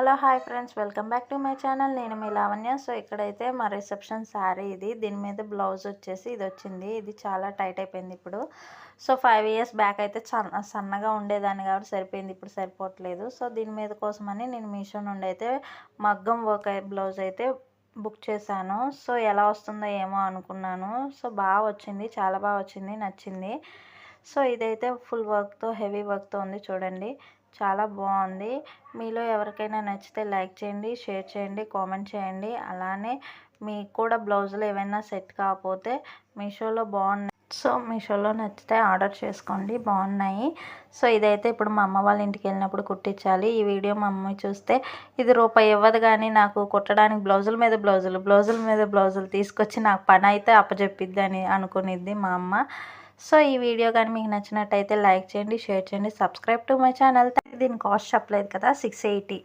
Hello hi friends, welcome back to my channel. నేను మీ Lavanya. So ఇక్కడైతే మా రిసెప్షన్ శారీ ఇది. దీని మీద బ్లౌజ్ వచ్చేసి ఇది వచ్చింది. ఇది చాలా టైట్ అయిపోయింది ఇప్పుడు. సో 5 ఇయర్స్ బ్యాక్ అయితే సన్నగా ఉండేదాన్ని కాబట్టి సరిపోయింది, ఇప్పుడు సరిపోవట్లేదు. సో దీని మీద కోసమని నేను మీషో నుండి అయితే మగ్గం వర్క్ బ్లౌజ్ అయితే బుక్ చేశాను. సో ఎలా వస్తుందో ఏమో అనుకున్నాను. సో బాగా వచ్చింది, చాలా బాగా వచ్చింది, నచ్చింది. సో ఇదైతే ఫుల్ వర్క్తో, హెవీ వర్క్తో ఉంది చూడండి, చాలా బాగుంది. మీలో ఎవరికైనా నచ్చితే లైక్ చేయండి, షేర్ చేయండి, కామెంట్ చేయండి. అలానే మీకు కూడా బ్లౌజులు ఏమైనా సెట్ కాకపోతే మీషోలో బాగున్నాయి. సో మీషోలో నచ్చితే ఆర్డర్ చేసుకోండి, బాగున్నాయి. సో ఇదైతే ఇప్పుడు మా అమ్మ వాళ్ళ ఇంటికి వెళ్ళినప్పుడు కుట్టించాలి. ఈ వీడియో మా అమ్మ చూస్తే ఇది రూపాయి ఇవ్వదు కానీ నాకు కుట్టడానికి బ్లౌజుల మీద బ్లౌజులు తీసుకొచ్చి నాకు పని అయితే అప్పచెప్పిద్ది అని అనుకునిద్ది మా అమ్మ. సో ఈ వీడియో కానీ మీకు నచ్చినట్టయితే లైక్ చేయండి, షేర్ చేయండి, సబ్స్క్రైబ్ టు మై ఛానల్. దీని కాస్ట్ చెప్పలేదు కదా, 680.